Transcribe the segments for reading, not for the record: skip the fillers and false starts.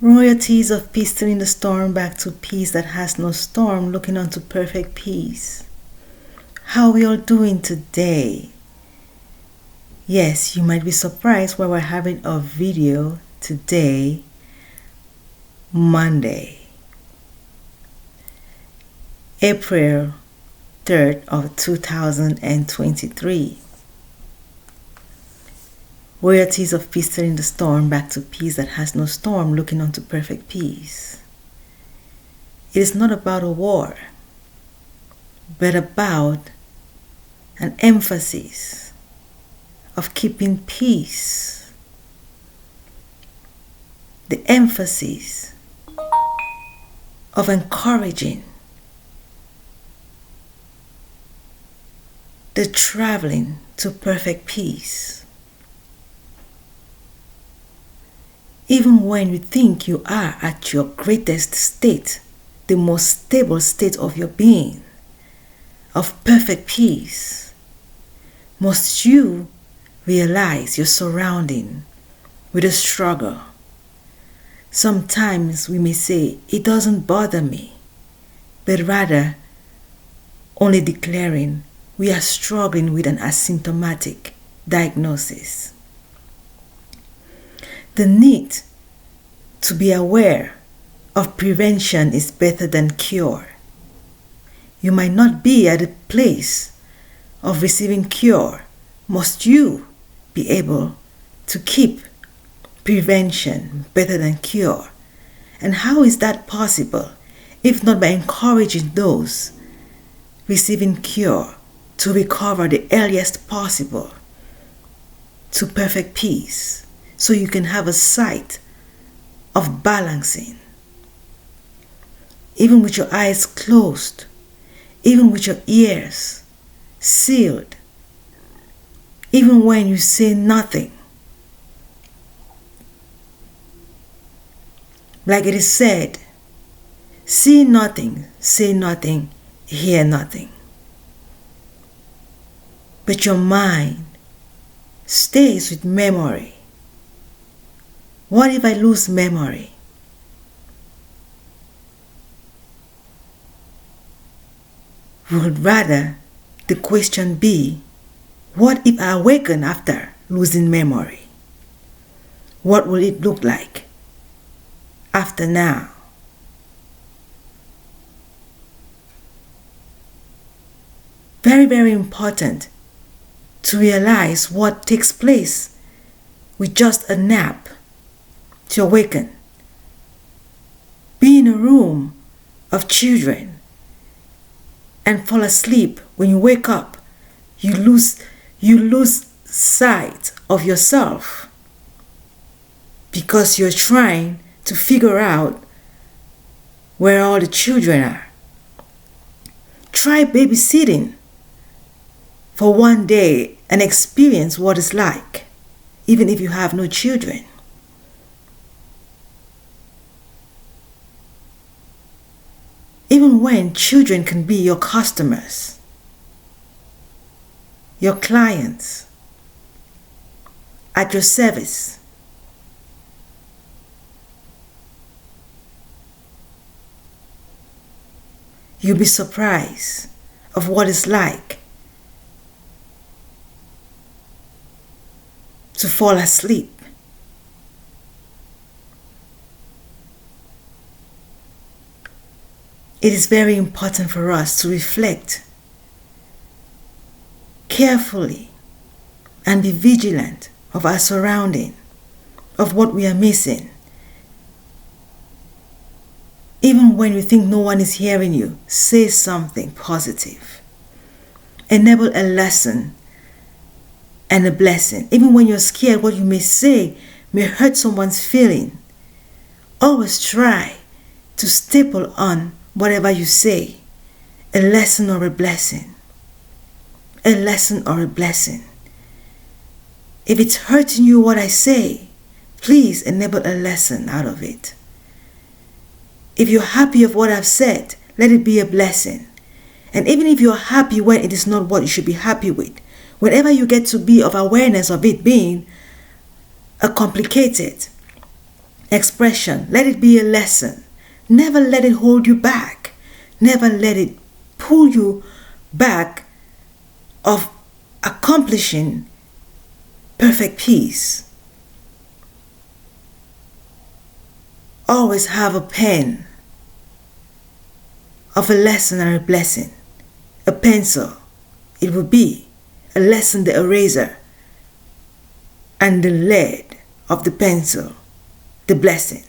Royalties of peace, turning the storm back to peace that has no storm, looking on to perfect peace. How are we all doing today? Yes, you might be surprised why we're having a video today, Monday, April 3rd of 2023. Royalties of peace, turning the storm back to peace that has no storm, looking on to perfect peace. It is not about a war, but about an emphasis of keeping peace. The emphasis of encouraging the traveling to perfect peace. Even when you think you are at your greatest state, the most stable state of your being, of perfect peace, must you realize your surrounding with a struggle. Sometimes we may say, it doesn't bother me, but rather only declaring we are struggling with an asymptomatic diagnosis. The need to be aware of prevention is better than cure. You might not be at a place of receiving cure. Must you be able to keep prevention better than cure? And how is that possible if not by encouraging those receiving cure to recover the earliest possible to perfect peace? So you can have a sight of balancing. Even with your eyes closed, even with your ears sealed, even when you say nothing. Like it is said, see nothing, say nothing, hear nothing. But your mind stays with memory. What if I lose memory? Would rather the question be, what if I awaken after losing memory? What will it look like after now? Very, very important to realize what takes place with just a nap. To awaken, be in a room of children and fall asleep. When you wake up, you lose sight of yourself because you're trying to figure out where all the children are. Try babysitting for one day and experience what it's like, even if you have no children. Even when children can be your customers, your clients, at your service. You'll be surprised of what it's like to fall asleep. It is very important for us to reflect carefully and be vigilant of our surrounding, of what we are missing. Even when you think no one is hearing you, say something positive. Enable a lesson and a blessing. Even when you're scared, what you may say may hurt someone's feeling. Always try to staple on whatever you say, a lesson or a blessing. A lesson or a blessing. If it's hurting you what I say, please enable a lesson out of it. If you're happy of what I've said, let it be a blessing. And even if you're happy when it is not what you should be happy with, whenever you get to be of awareness of it being a complicated expression. Let it be a lesson. Never let it hold you back. Never let it pull you back of accomplishing perfect peace. Always have a pen of a lesson and a blessing. A pencil, it will be a lesson, the eraser, and the lead of the pencil, the blessing.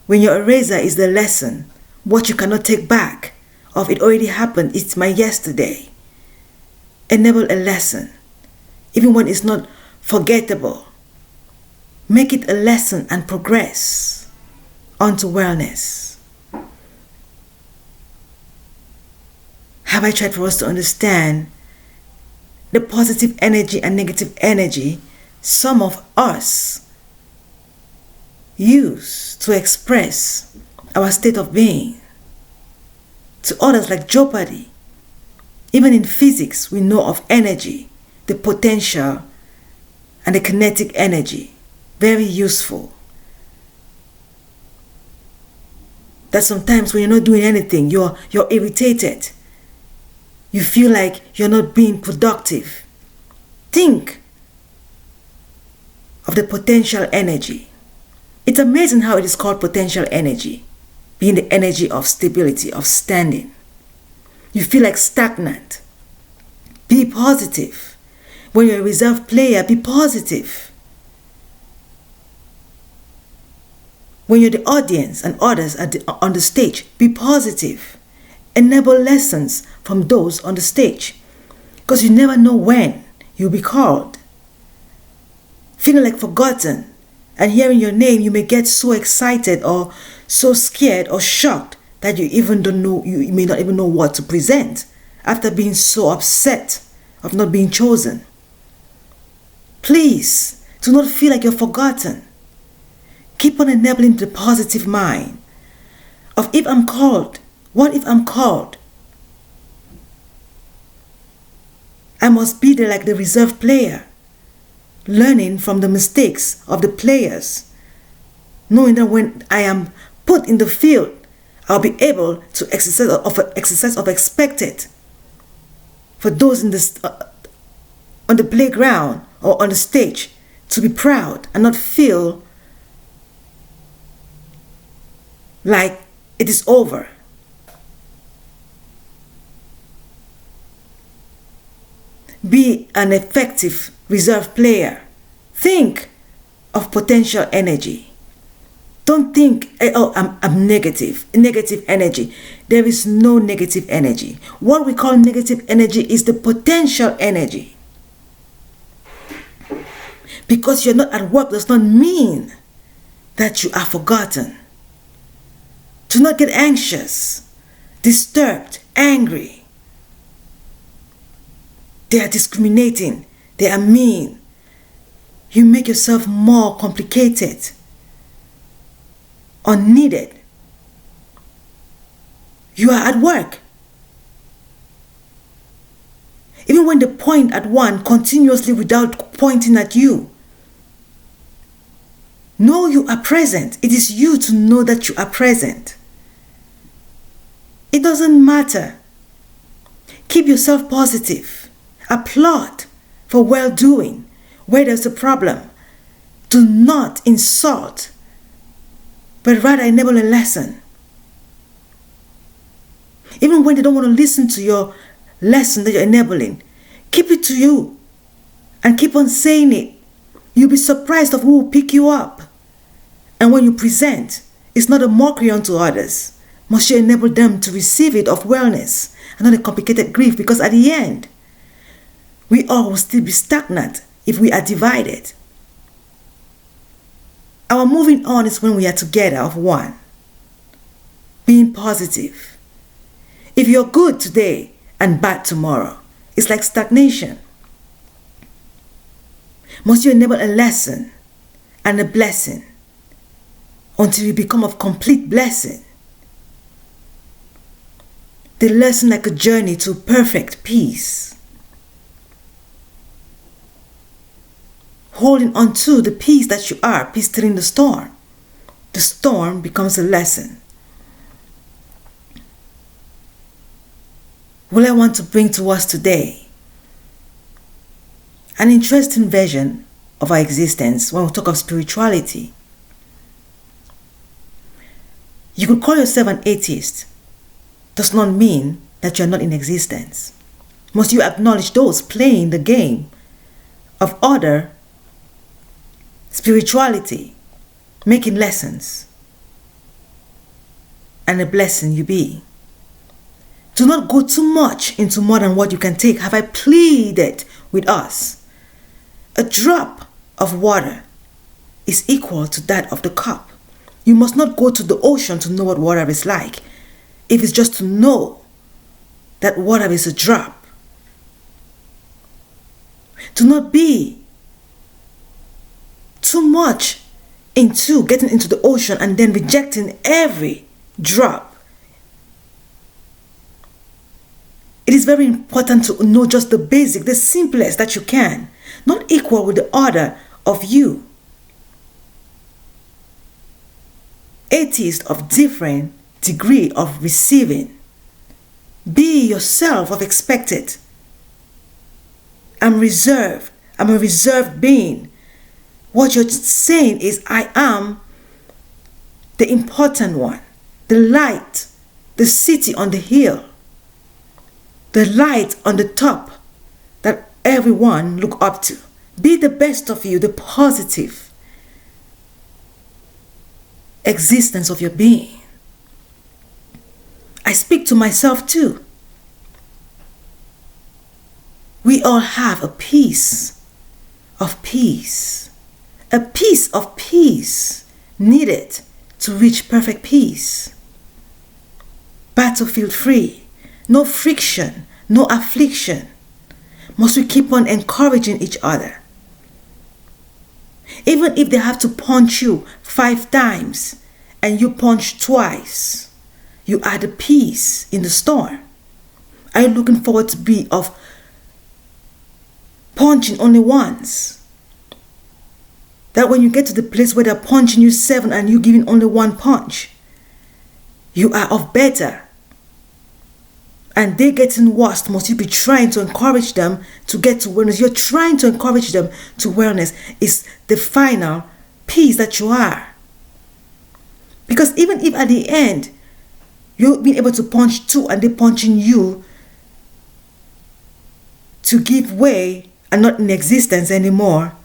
When your eraser is the lesson, what you cannot take back of it already happened, it's my yesterday. Enable a lesson, even when it's not forgettable. Make it a lesson and progress onto wellness. Have I tried for us to understand the positive energy and negative energy some of us use to express our state of being? To others, like Jeopardy. Even in physics, we know of energy, the potential and the kinetic energy. Very useful. That sometimes when you're not doing anything, you're irritated. You feel like you're not being productive. Think of the potential energy. It's amazing how it is called potential energy, being the energy of stability, of standing. You feel like stagnant. Be positive. When you're a reserve player, be positive. When you're the audience and others are on the stage, be positive. Enable lessons from those on the stage, because you never know when you'll be called. Feeling like forgotten and hearing your name, you may get so excited or so scared or shocked that you may not even know what to present after being so upset of not being chosen. Please do not feel like you're forgotten. Keep on enabling the positive mind of, if I'm called, what if I'm called? I must be there like the reserve player, learning from the mistakes of the players, knowing that when I am put in the field, I'll be able to exercise of expected. For those on the playground or on the stage, to be proud and not feel like it is over. Be an effective reserve player. Think of potential energy. Don't think, oh, I'm negative energy. There is no negative energy. What we call negative energy is the potential energy. Because you're not at work does not mean that you are forgotten. Do not get anxious, disturbed, angry. They are discriminating. They are mean. You make yourself more complicated, unneeded. You are at work. Even when they point at one continuously without pointing at you, know you are present. It is you to know that you are present. It doesn't matter. Keep yourself positive. Applaud for well-doing. Where there's a problem, do not insult, but rather enable a lesson. Even when they don't want to listen to your lesson that you're enabling, keep it to you and keep on saying it. You'll be surprised of who will pick you up. And when you present, it's not a mockery unto others. Must you enable them to receive it of wellness and not a complicated grief, because at the end, we all will still be stagnant if we are divided. Our moving on is when we are together of one. Being positive. If you're good today and bad tomorrow, it's like stagnation. Must you enable a lesson and a blessing until you become of complete blessing. The lesson like a journey to perfect peace. holding on to the peace that you are, peace in the storm becomes a lesson. What I want to bring to us today, an interesting version of our existence when we talk of spirituality. You could call yourself an atheist. Does not mean that you are not in existence. Must you acknowledge those playing the game of other spirituality, making lessons, and a blessing you be. Do not go too much into more than what you can take. Have I pleaded with us? A drop of water is equal to that of the cup. You must not go to the ocean to know what water is like. If it's just to know that water is a drop. Do not be too much into getting into the ocean and then rejecting every drop. It is very important to know just the basic, the simplest that you can, not equal with the other of you. Atheists of different degree of receiving. Be yourself of expected. I'm reserved. I'm a reserved being. What you're saying is, I am the important one, the light, the city on the hill, the light on the top that everyone look up to. Be the best of you, the positive existence of your being. I speak to myself too. We all have a piece of peace. A piece of peace needed to reach perfect peace. Battlefield free, no friction, no affliction. Must we keep on encouraging each other? Even if they have to punch you 5 times and you punch twice, you are the peace in the storm. Are you looking forward to be of punching only once? That when you get to the place where they're punching you 7 and you giving only 1 punch, you are of better. And they getting worse, must you be trying to encourage them to get to wellness? You're trying to encourage them to wellness. Is the final peace that you are. Because even if at the end, you've been able to punch 2 and they're punching you to give way and not in existence anymore,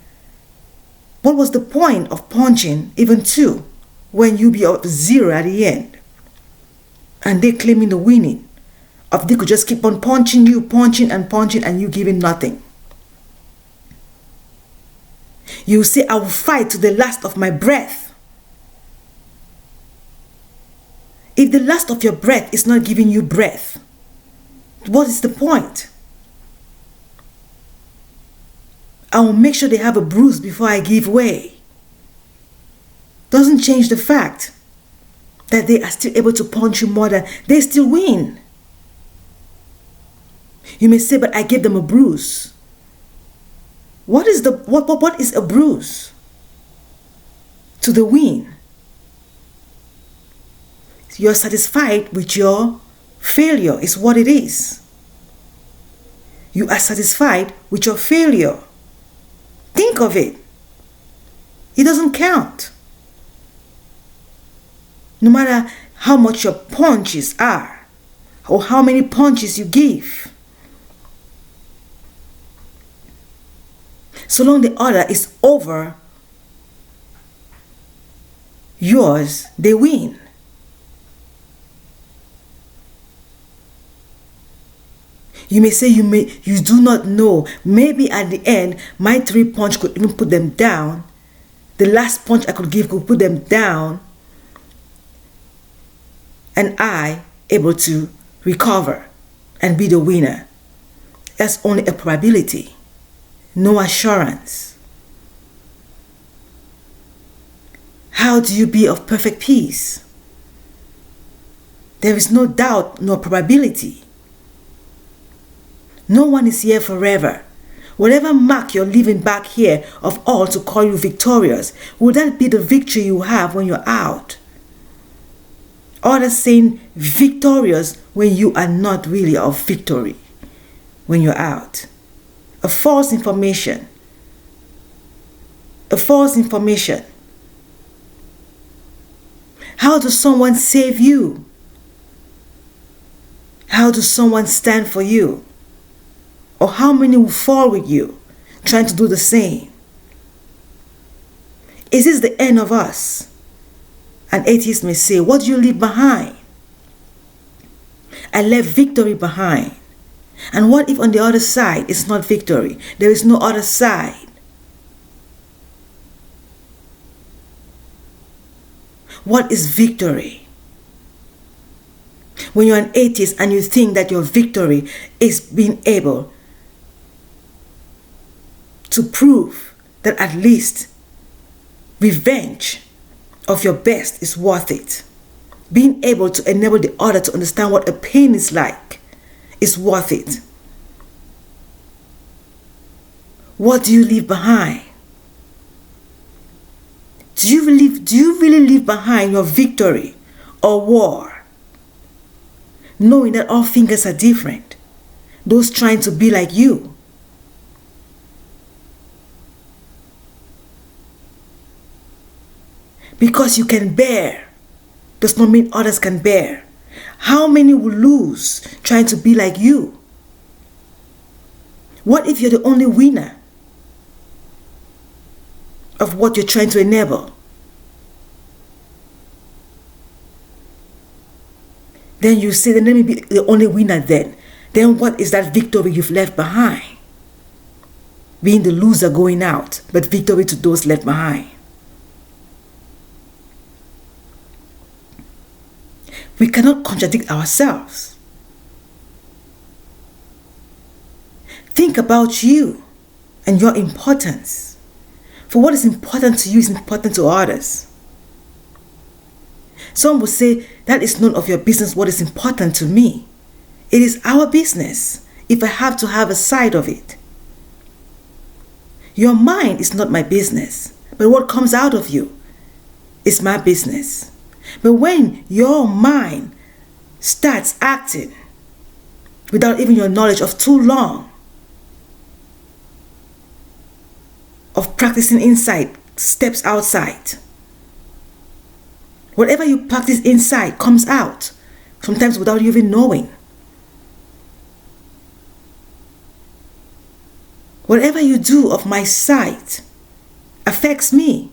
what was the point of punching even 2 when you be of 0 at the end? And they claiming the winning. Of they could just keep on punching you, punching and you giving nothing. You say, I will fight to the last of my breath. If the last of your breath is not giving you breath, what is the point? I will make sure they have a bruise before I give way. Doesn't change the fact that they are still able to punch you more than they still win. You may say, but I gave them a bruise. What is a bruise to the win? You're satisfied with your failure is what it is. You are satisfied with your failure. Think of it. It doesn't count. No matter how much your punches are or how many punches you give. So long the other is over yours, they win. You may say you do not know. Maybe at the end, my 3 punch could even put them down. The last punch I could give could put them down. And I able to recover and be the winner. That's only a probability. No assurance. How do you be of perfect peace? There is no doubt, no probability. No one is here forever. Whatever mark you're leaving back here of all to call you victorious, will that be the victory you have when you're out? Others saying victorious when you are not really of victory when you're out. A false information. A false information. How does someone save you? How does someone stand for you? Or how many will fall with you, trying to do the same? Is this the end of us? An atheist may say, what do you leave behind? I left victory behind. And what if on the other side it's not victory? There is no other side. What is victory? When you're an atheist and you think that your victory is being able to prove that at least revenge of your best is worth it. Being able to enable the other to understand what a pain is like is worth it. What do you leave behind? Do you really leave behind your victory or war? Knowing that all fingers are different. Those trying to be like you. Because you can bear does not mean others can bear. How many will lose trying to be like you? What if you're the only winner of what you're trying to enable? Then you say, then let me be the only winner then. Then what is that victory you've left behind? Being the loser going out, but victory to those left behind. We cannot contradict ourselves. Think about you and your importance. For what is important to you is important to others. Some will say, that is none of your business what is important to me. It is our business if I have to have a side of it. Your mind is not my business, but what comes out of you is my business. But when your mind starts acting without even your knowledge of too long of practicing inside steps outside. Whatever you practice inside comes out, sometimes without you even knowing. Whatever you do of my sight affects me.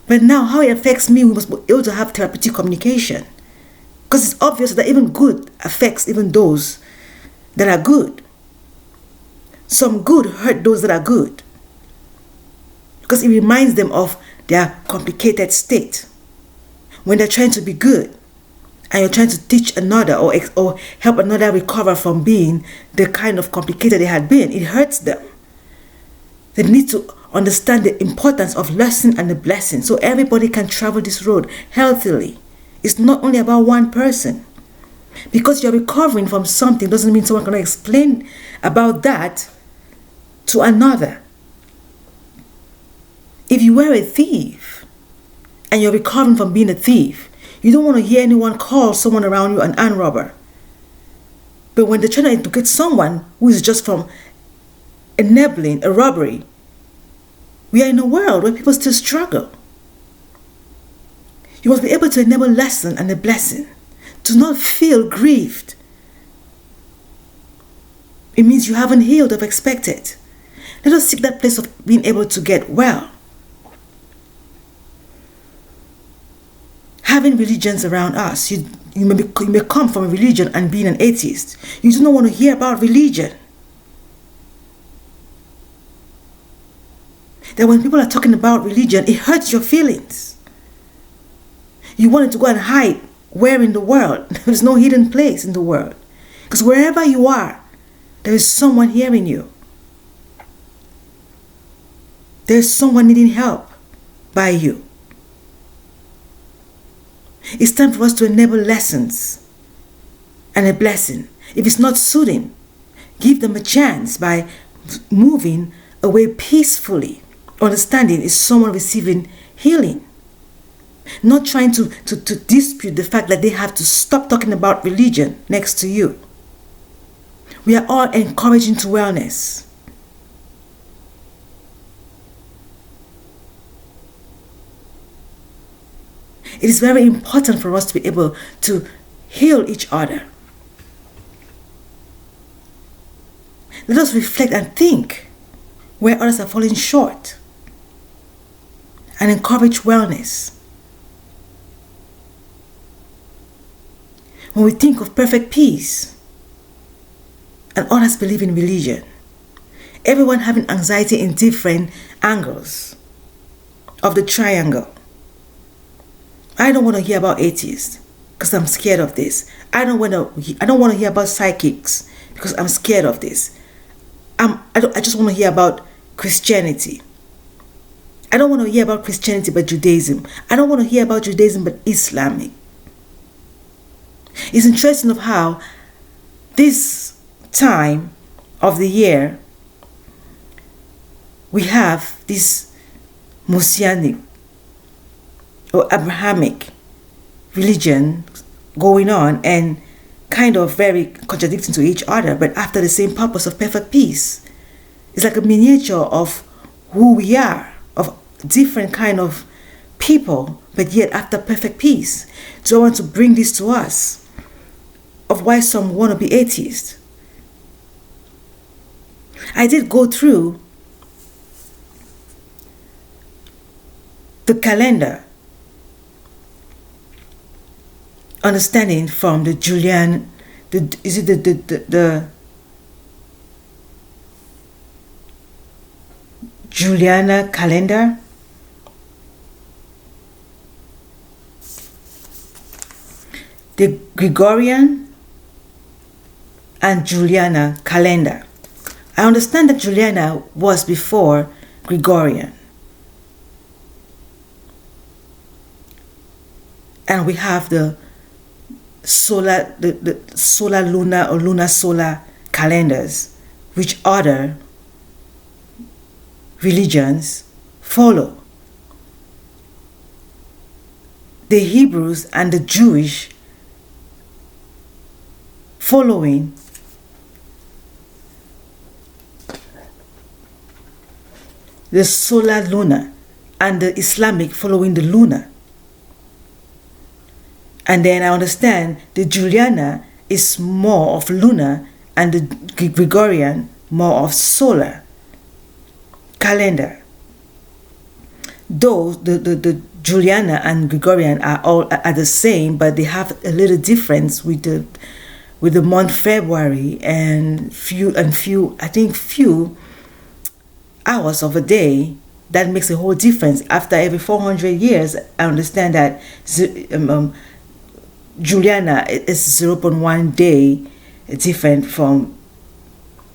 But now how it affects me, we must be able to have therapeutic communication. Because it's obvious that even good affects even those that are good. Some good hurt those that are good. Because it reminds them of their complicated state. When they're trying to be good, and you're trying to teach another or help another recover from being the kind of complicated they had been, it hurts them. They need to understand the importance of lesson and the blessing so everybody can travel this road healthily. It's not only about one person. Because you're recovering from something doesn't mean someone can explain about that to another. If you were a thief and you're recovering from being a thief, you don't want to hear anyone call someone around you an armed robber. But when they're trying to educate someone who is just from enabling a robbery, we are in a world where people still struggle. You must be able to enable lesson and a blessing. Do not feel grieved. It means you haven't healed or expected. Let us seek that place of being able to get well. Having religions around us, you may come from a religion and being an atheist. You do not want to hear about religion. That when people are talking about religion, it hurts your feelings. You wanted to go and hide where in the world? There is no hidden place in the world. Because wherever you are, there is someone hearing you. There is someone needing help by you. It's time for us to enable lessons and a blessing. If it's not soothing, Give them a chance by moving away peacefully. Understanding is someone receiving healing. Not trying to dispute the fact that they have to stop talking about religion next to you. We are all encouraging to wellness. It is very important for us to be able to heal each other. Let us reflect and think where others are falling short and encourage wellness. When we think of perfect peace and others believe in religion, everyone having anxiety in different angles of the triangle. I don't want to hear about atheists because I'm scared of this. I don't want to hear about psychics because I'm scared of this. I just want to hear about Christianity. I don't want to hear about Christianity but Judaism. I don't want to hear about Judaism but Islamic. It's interesting of how this time of the year we have this Messianic or Abrahamic religion going on and kind of very contradicting to each other, but after the same purpose of perfect peace. It's like a miniature of who we are, of different kind of people, but yet after perfect peace. So I want to bring this to us of why some want to be atheists. I did go through the calendar, understanding from the Julian, the Juliana calendar. The Gregorian and Juliana calendar. I understand that Juliana was before Gregorian. And we have the solar, the solar lunar or lunar solar calendars, which other religions follow. The Hebrews and the Jewish following the solar lunar, and the Islamic following the lunar. And then I understand the Juliana is more of lunar and the Gregorian more of solar calendar. Though the Juliana and Gregorian are the same, but they have a little difference with the month February and few hours of a day. That makes a whole difference. After every 400 years, I understand that Juliana is 0.1 day different from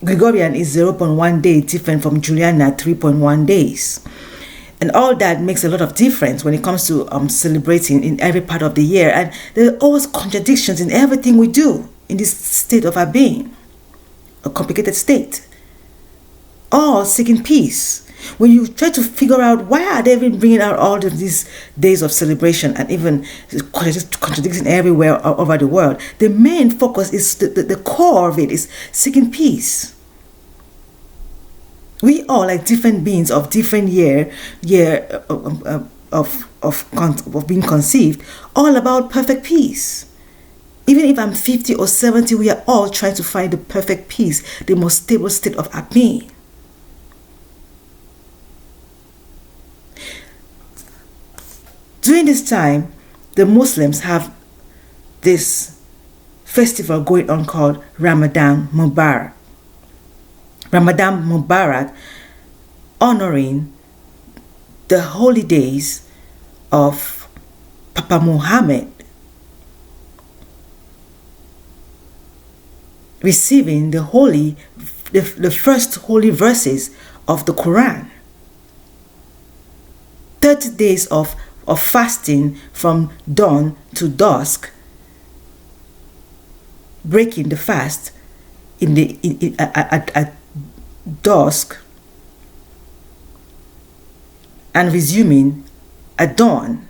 Gregorian, is 0.1 day different from Juliana, 3.1 days. And all that makes a lot of difference when it comes to celebrating in every part of the year. And there are always contradictions in everything we do in this state of our being, a complicated state. All seeking peace. When you try to figure out why are they even bringing out all of these days of celebration and even contradicting everywhere over the world, the main focus is the core of it is seeking peace. We all, like different beings of different year of being conceived, all about perfect peace. Even if I'm 50 or 70, we are all trying to find the perfect peace, the most stable state of our being. During this time, the Muslims have this festival going on called Ramadan Mubarak. Ramadan Mubarak, honoring the holy days of Papa Muhammad receiving the first holy verses of the Quran. 30 days of fasting from dawn to dusk, breaking the fast at dusk and resuming at dawn,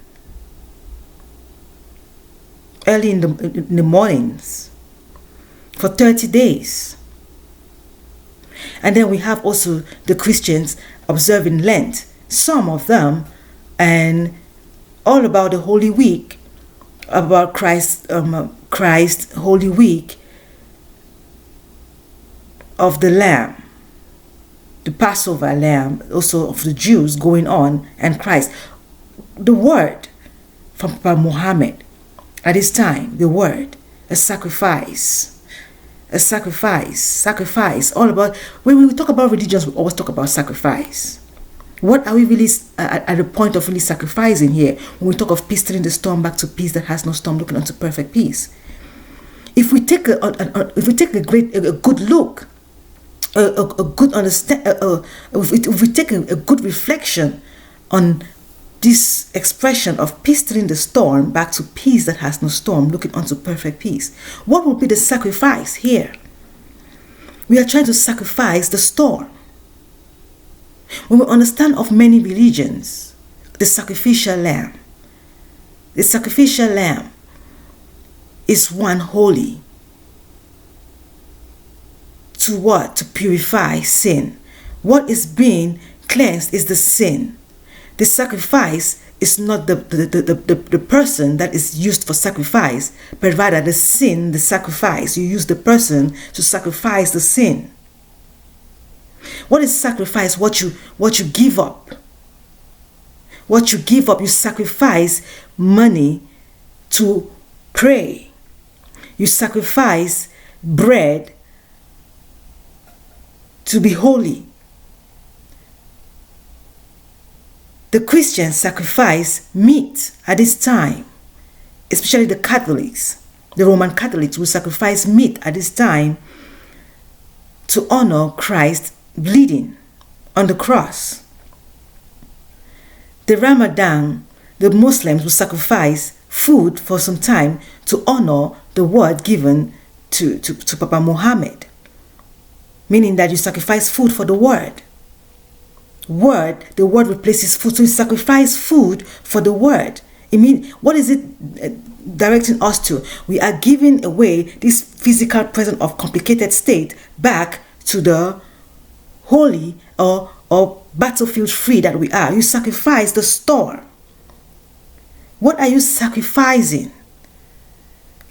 early in the mornings, for 30 days. And then we have also the Christians observing Lent, some of them, and all about the Holy Week, about Christ Holy Week of the Lamb, the Passover Lamb, also of the Jews going on, and Christ. The word from Papa Muhammad at this time, the word, a sacrifice, all about, when we talk about religions, we always talk about sacrifice. What are we really at the point of really sacrificing here when we talk of peace, turning the storm back to peace that has no storm, looking unto perfect peace? If we take a good look, a good understand, if we take a good reflection on this expression of peace turning the storm back to peace that has no storm, looking unto perfect peace, what will be the sacrifice here? We are trying to sacrifice the storm. When we understand of many religions, the sacrificial lamb is one holy. To what? To purify sin. What is being cleansed is the sin. The sacrifice is not the person that is used for sacrifice, but rather the sin, the sacrifice. You use the person to sacrifice the sin. What is sacrifice? What you give up. What you give up, you sacrifice money to pray. You sacrifice bread to be holy. The Christians sacrifice meat at this time, especially the Catholics. The Roman Catholics will sacrifice meat at this time to honor Christ bleeding on the cross. The Ramadan, the Muslims will sacrifice food for some time to honor the word given to Papa Muhammad, meaning that you sacrifice food for the word. The word replaces food, so you sacrifice food for the word. What is it directing us to? We are giving away this physical present of complicated state back to the holy or battlefield free that we are. You sacrifice the storm. What are you sacrificing?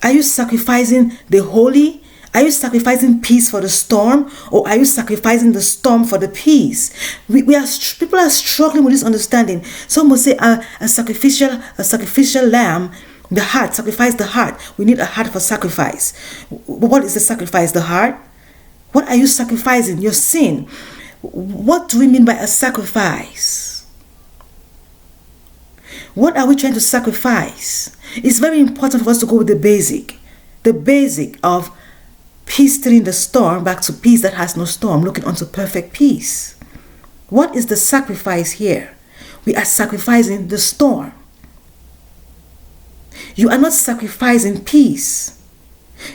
Are you sacrificing the holy? Are you sacrificing peace for the storm, or are you sacrificing the storm for the peace? People are struggling with this understanding. Some will say a sacrificial lamb, the heart, sacrifice the heart. We need a heart for sacrifice. What is the sacrifice? The heart? What are you sacrificing? Your sin. What do we mean by a sacrifice? What are we trying to sacrifice? It's very important for us to go with the basic of peace turning the storm back to peace that has no storm, looking unto perfect peace. What is the sacrifice here? We are sacrificing the storm. You are not sacrificing peace.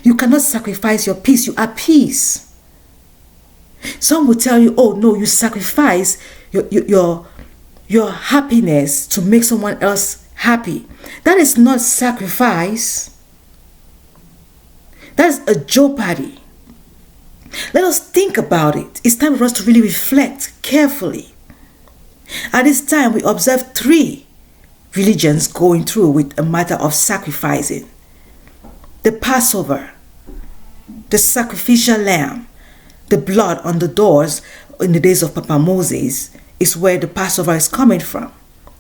You cannot sacrifice your peace. You are peace. Some will tell you, oh no, you sacrifice your happiness to make someone else happy. That is not sacrifice. That's a jeopardy. Let us think about it. It's time for us to really reflect carefully. At this time, we observe 3 religions going through with a matter of sacrificing. The Passover, the sacrificial lamb, the blood on the doors in the days of Papa Moses is where the Passover is coming from.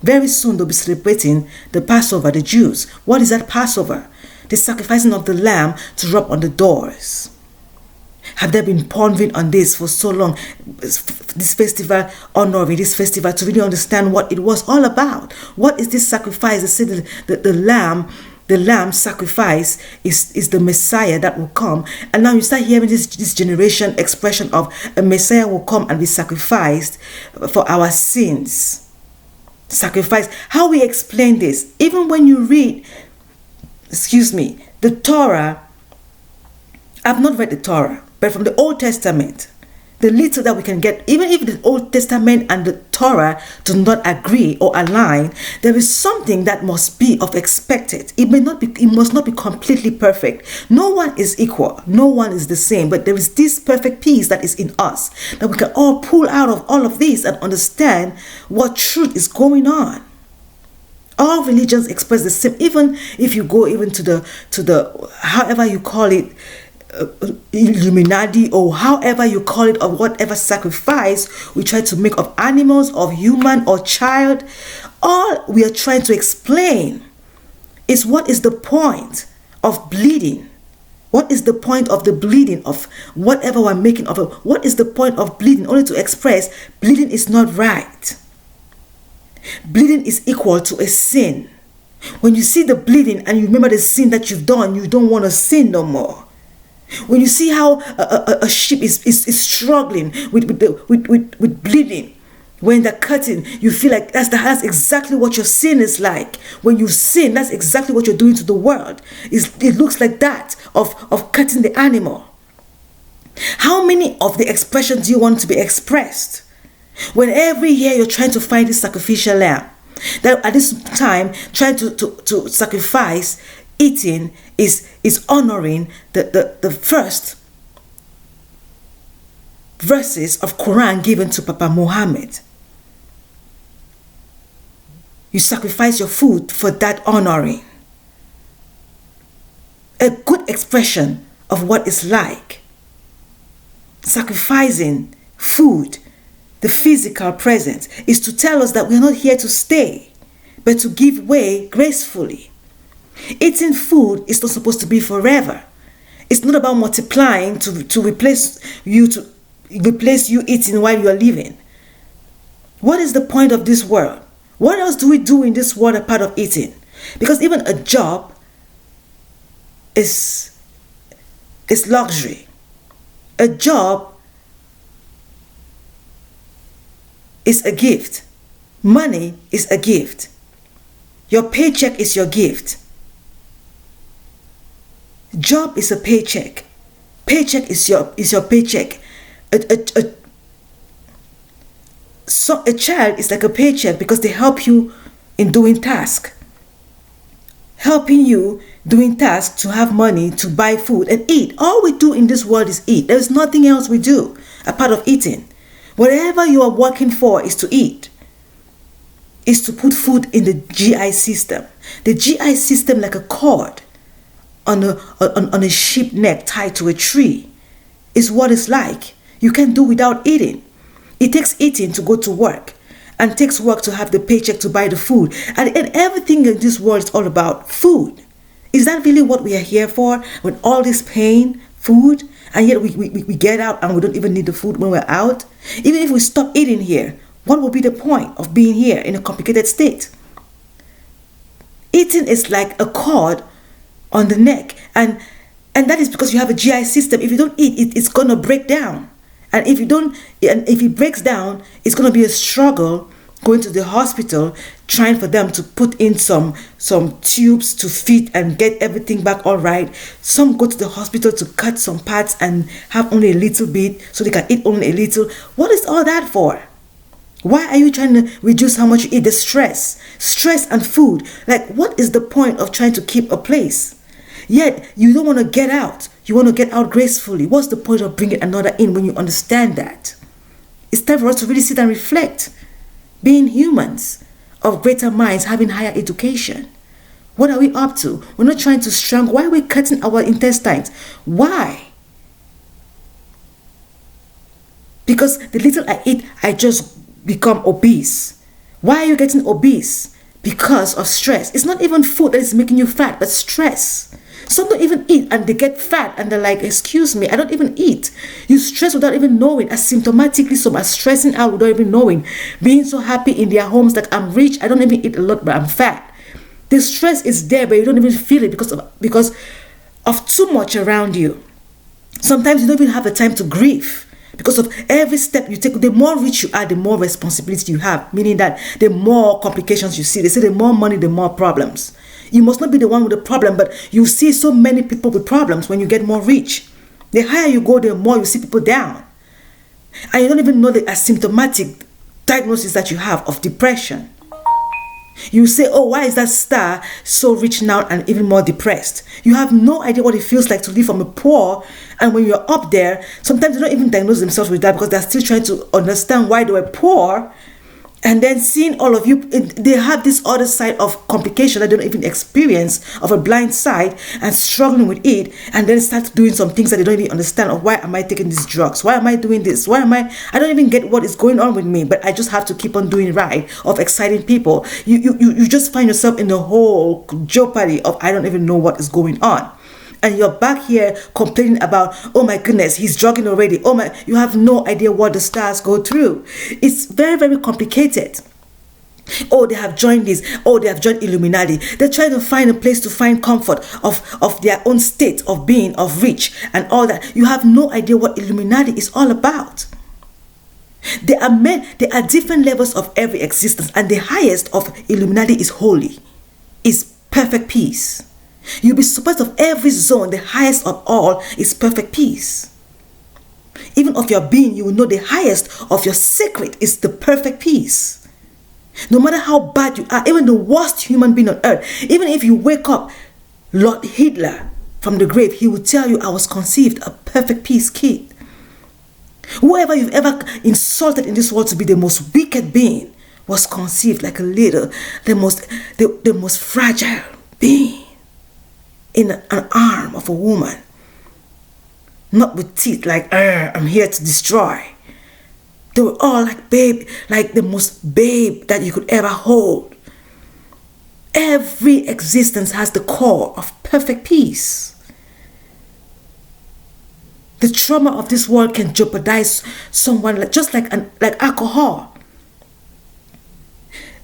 Very soon they'll be celebrating the Passover, the Jews. What is that Passover? The sacrificing of the lamb to rub on the doors. Have they been pondering on this for so long? This festival, honoring this festival, to really understand what it was all about. What is this sacrifice? They say that the lamb sacrifice is the Messiah that will come. And now you start hearing this generation expression of a Messiah will come and be sacrificed for our sins. Sacrifice. How we explain this? Even when you read, the Torah, I've not read the Torah. But from the Old Testament, the little that we can get, even if the Old Testament and the Torah do not agree or align, there is something that must be of expected. It must not be completely perfect. No one is equal. No one is the same. But there is this perfect peace that is in us, that we can all pull out of all of this and understand what truth is going on. All religions express the same. Even if you go even to the however you call it, Illuminati, or however you call it, or whatever sacrifice we try to make of animals, of human or child, all we are trying to explain is what is the point of bleeding. What is the point of the bleeding of whatever we're making of it? What is the point of bleeding? Only to express bleeding is not right. Bleeding is equal to a sin. When you see the bleeding and you remember the sin that you've done, you don't want to sin no more. When you see how a sheep is struggling with bleeding, when they're cutting, you feel like that's exactly what your sin is like. When you sin, that's exactly what you're doing to the world. It looks like that of cutting the animal. How many of the expressions do you want to be expressed? When every year you're trying to find this sacrificial lamb, that at this time trying to sacrifice, eating is honoring the first verses of Quran given to Papa Muhammad. You sacrifice your food for that honoring. A good expression of what it's like. Sacrificing food, the physical presence, is to tell us that we're not here to stay, but to give way gracefully. Eating food is not supposed to be forever. It's not about multiplying to replace you eating while you are living. What is the point of this world? What else do we do in this world apart of eating? Because even a job is luxury. A job is a gift. Money is a gift. Your paycheck is your gift. Job is a paycheck. Paycheck is your paycheck. So a child is like a paycheck because they help you in doing tasks. Helping you doing tasks to have money to buy food and eat. All we do in this world is eat. There's nothing else we do apart of eating. Whatever you are working for is to eat. Is to put food in the GI system. The GI system, like a cord on a sheep neck tied to a tree, is what it's like. You can't do without eating. It takes eating to go to work, and takes work to have the paycheck to buy the food. And everything in this world is all about food. Is that really what we are here for? With all this pain, food, and yet we get out and we don't even need the food when we're out? Even if we stop eating here, what would be the point of being here in a complicated state? Eating is like a cord on the neck, and that is because you have a GI system. If you don't eat, it's gonna break down. And if it breaks down, it's gonna be a struggle going to the hospital, trying for them to put in some tubes to feed and get everything back all right. Some go to the hospital to cut some parts and have only a little bit so they can eat only a little. What is all that for? Why are you trying to reduce how much you eat? The stress and food. Like, what is the point of trying to keep a place? Yet, you don't want to get out. You want to get out gracefully. What's the point of bringing another in when you understand that? It's time for us to really sit and reflect. Being humans of greater minds, having higher education. What are we up to? We're not trying to strangle. Why are we cutting our intestines? Why? Because the little I eat, I just become obese. Why are you getting obese? Because of stress. It's not even food that is making you fat, but stress. Some don't even eat and they get fat and they're like, excuse me, I don't even eat. You stress without even knowing. Asymptomatically, some are stressing out without even knowing. Being so happy in their homes, like, I'm rich, I don't even eat a lot, but I'm fat. The stress is there, but you don't even feel it because of too much around you. Sometimes you don't even have the time to grieve. Because of every step you take, the more rich you are, the more responsibility you have. Meaning that the more complications you see. They say the more money, the more problems. You must not be the one with the problem, but you see so many people with problems when you get more rich. The higher you go, the more you see people down. And you don't even know the asymptomatic diagnosis that you have of depression. You say, oh, why is that star so rich now and even more depressed? You have no idea what it feels like to live from a poor. And when you're up there, sometimes they don't even diagnose themselves with that because they're still trying to understand why they were poor. And then seeing all of you, they have this other side of complication that they don't even experience, of a blind side, and struggling with it, and then start doing some things that they don't even understand. Of why am I taking these drugs? Why am I doing this? I don't even get what is going on with me, but I just have to keep on doing right, of exciting people. You just find yourself in the whole jeopardy of I don't even know what is going on. And you're back here complaining about, oh my goodness, he's drugging already. Oh my, you have no idea what the stars go through. It's very, very complicated. Oh, they have joined this. Oh, they have joined Illuminati. They're trying to find a place to find comfort of their own state of being, of rich and all that. You have no idea what Illuminati is all about. There are different levels of every existence, and the highest of Illuminati is holy, is perfect peace. You'll be surprised of every zone. The highest of all is perfect peace. Even of your being, you will know the highest of your secret is the perfect peace. No matter how bad you are, even the worst human being on earth, even if you wake up Lord Hitler from the grave, he will tell you, I was conceived a perfect peace kid. Whoever you've ever insulted in this world to be the most wicked being was conceived like the most fragile being in an arm of a woman, not with teeth like, I'm here to destroy. They were all like babe, like the most babe that you could ever hold. Every existence has the core of perfect peace. The trauma of this world can jeopardize someone, just like alcohol.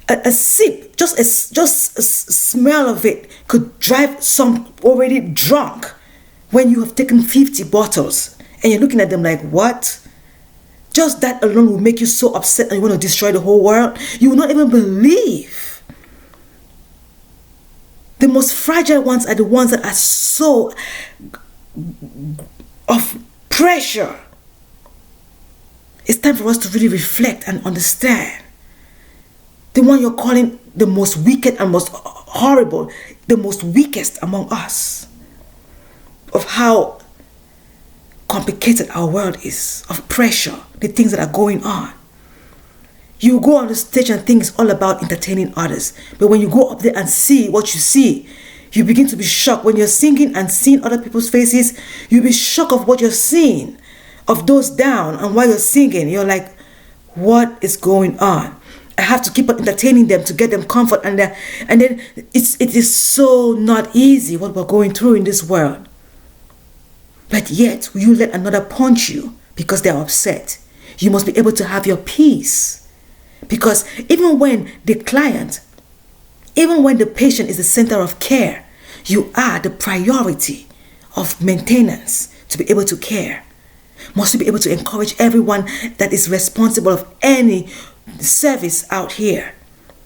A sip, just a smell of it could drive some already drunk when you have taken 50 bottles and you're looking at them like, what? Just that alone will make you so upset and you want to destroy the whole world. You will not even believe. The most fragile ones are the ones that are so of pressure. It's time for us to really reflect and understand. The one you're calling the most wicked and most horrible, the most weakest among us, of how complicated our world is, of pressure, the things that are going on. You go on the stage and think it's all about entertaining others. But when you go up there and see what you see, you begin to be shocked. When you're singing and seeing other people's faces, you'll be shocked of what you're seeing, of those down, and while you're singing, you're like, what is going on? I have to keep on entertaining them to get them comfort, and then it is so not easy what we're going through in this world. But yet, will you let another punch you because they're upset? You must be able to have your peace, because even when the patient is the center of care, you are the priority of maintenance to be able to care. Must you be able to encourage everyone that is responsible of any service out here.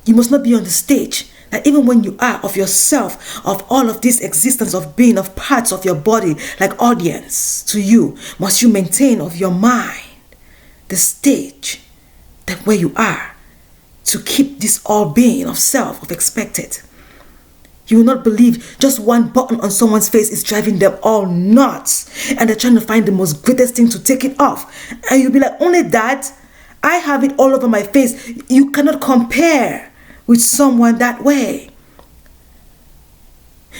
You must not be on the stage that even when you are of yourself, of all of this existence of being, of parts of your body, like audience to you, must you maintain of your mind the stage that where you are to keep this all being of self, of expected. You will not believe just one button on someone's face is driving them all nuts, and they're trying to find the most greatest thing to take it off, and you'll be like, only that? I have it all over my face. You cannot compare with someone that way.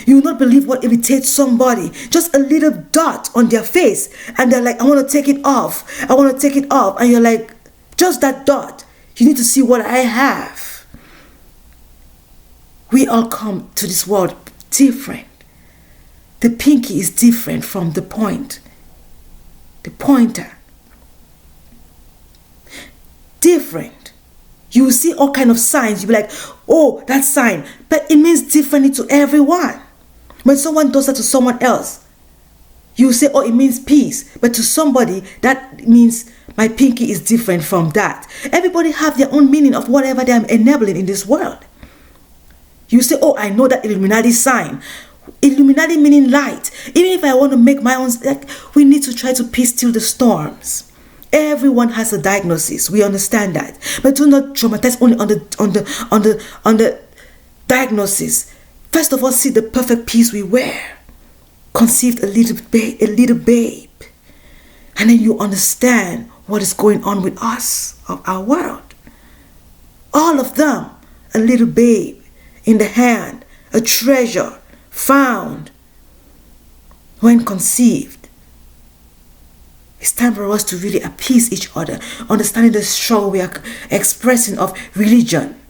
You will not believe what irritates somebody. Just a little dot on their face, and they're like, I want to take it off. I want to take it off. And you're like, just that dot. You need to see what I have. We all come to this world different. The pinky is different from the point. The pointer. Different. You will see all kind of signs. You'll be like, oh, that sign. But it means differently to everyone. When someone does that to someone else, you will say, oh, it means peace. But to somebody, that means my pinky is different from that. Everybody have their own meaning of whatever they are enabling in this world. You say, oh, I know that Illuminati sign. Illuminati meaning light. Even if I want to make my own, like, we need to try to peace still the storms. Everyone has a diagnosis. We understand that, but do not traumatize only on the diagnosis. First of all, see the perfect peace we wear. Conceived a little babe, and then you understand what is going on with us, of our world. All of them, a little babe in the hand, a treasure found when conceived. It's time for us to really appease each other, understanding the struggle we are expressing of religion,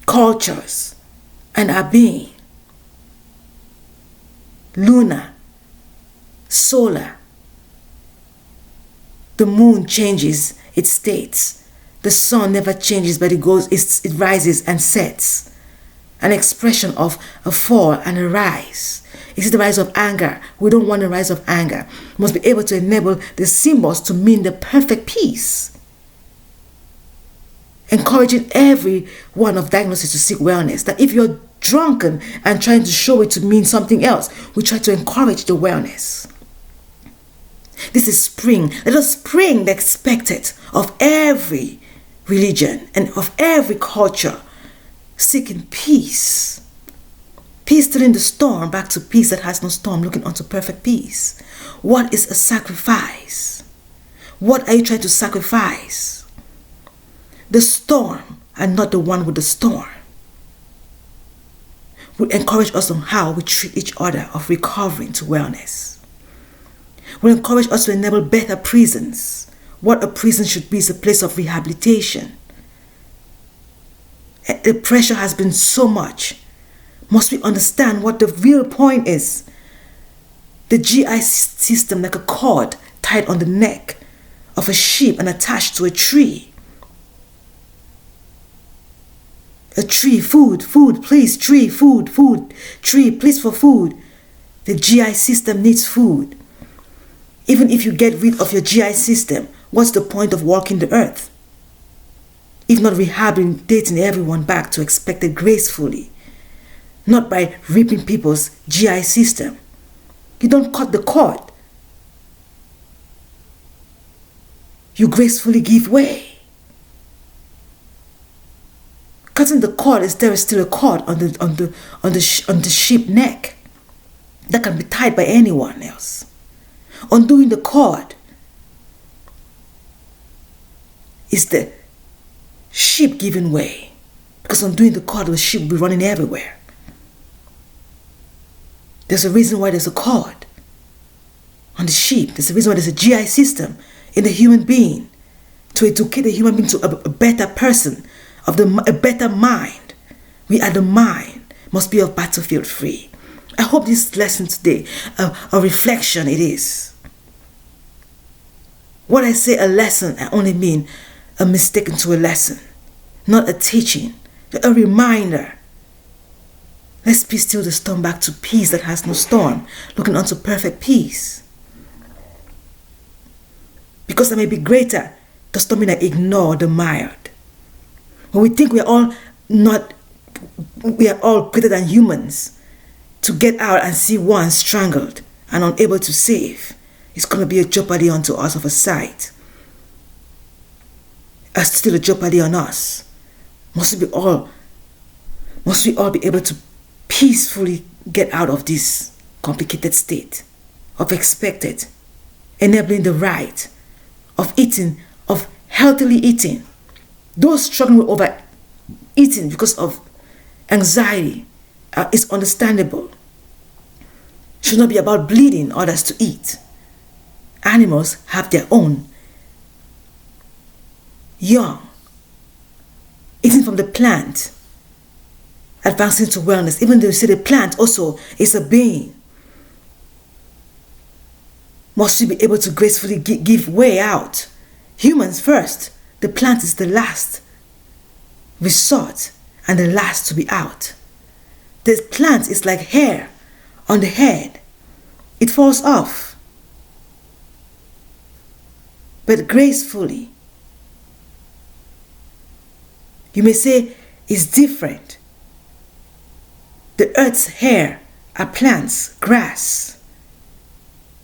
cultures, and our being. Lunar, solar. The moon changes its states. The sun never changes, but it rises and sets. An expression of a fall and a rise. It is the rise of anger. We don't want a rise of anger. We must be able to enable the symbols to mean the perfect peace. Encouraging every one of diagnosis to seek wellness. That if you're drunken and trying to show it to mean something else, we try to encourage the wellness. This is spring. Let us spring the expected of every religion and of every culture, seeking peace. Peace still in the storm, back to peace that has no storm, looking unto perfect peace. What is a sacrifice? What are you trying to sacrifice? The storm and not the one with the storm. Will encourage us on how we treat each other of recovering to wellness. Will encourage us to enable better prisons. What a prison should be is a place of rehabilitation. The pressure has been so much. Must we understand what the real point is? The GI system, like a cord tied on the neck of a sheep and attached to a tree. A tree, food, please, tree, food, tree, please for food. The GI system needs food. Even if you get rid of your GI system, what's the point of walking the earth? If not rehabilitating everyone back to expected gracefully, not by ripping people's GI system. You don't cut the cord. You gracefully give way. Cutting the cord is there is still a cord on the sheep neck that can be tied by anyone else. Undoing the cord is the sheep giving way, because undoing the cord, the sheep will be running everywhere. There's a reason why there's a cord on the sheep. There's a reason why there's a GI system in the human being, to educate the human being to a better person, a better mind. We are the mind, must be of battlefield free. I hope this lesson today, a reflection it is. When I say a lesson, I only mean a mistake into a lesson, not a teaching, a reminder. Let's be still the storm, back to peace that has no storm, looking unto perfect peace. Because that may be greater, does not mean I ignore the mild. When we think we are all greater than humans, to get out and see one strangled and unable to save, it's going to be a jeopardy unto us of a sight. It's still a jeopardy on us. Must we all be able to peacefully get out of this complicated state of expected, enabling the right of eating, of healthily eating. Those struggling with overeating because of anxiety is understandable. Should not be about bleeding others to eat. Animals have their own. Young, eating from the plant, advancing to wellness. Even though you say the plant also is a being, must we be able to gracefully give way out. Humans first, the plant is the last resort and the last to be out. The plant is like hair on the head. It falls off. But gracefully. You may say it's different. The earth's hair are plants, grass,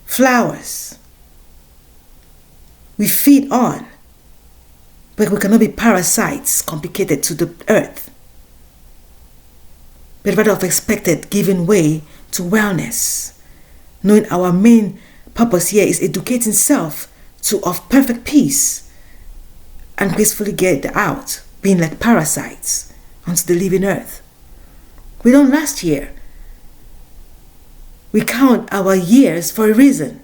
flowers. We feed on, but we cannot be parasites complicated to the earth, but rather of expected giving way to wellness, knowing our main purpose here is educating self to of perfect peace and gracefully get out, being like parasites onto the living earth. We don't last here. We count our years for a reason.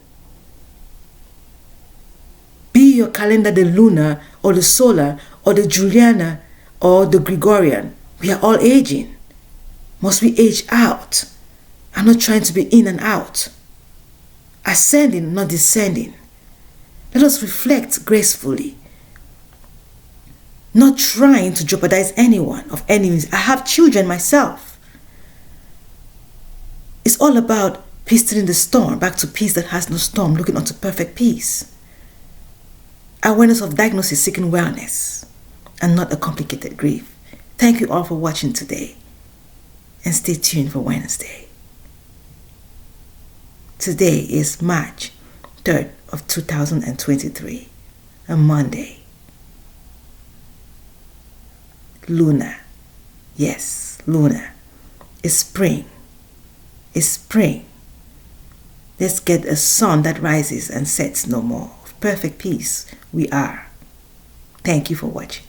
Be your calendar the lunar or the solar or the Juliana or the Gregorian, we are all aging. Must we age out? I'm not trying to be in and out. Ascending, not descending. Let us reflect gracefully. Not trying to jeopardize anyone of any means. I have children myself. It's all about peace in the storm, back to peace that has no storm, looking onto perfect peace. Awareness of diagnosis, seeking wellness, and not a complicated grief. Thank you all for watching today, and stay tuned for Wednesday. Today is March 3rd of 2023, a Monday. Lunar. Yes, lunar. It's spring. It's spring. Let's get a sun that rises and sets no more. Of perfect peace we are. Thank you for watching.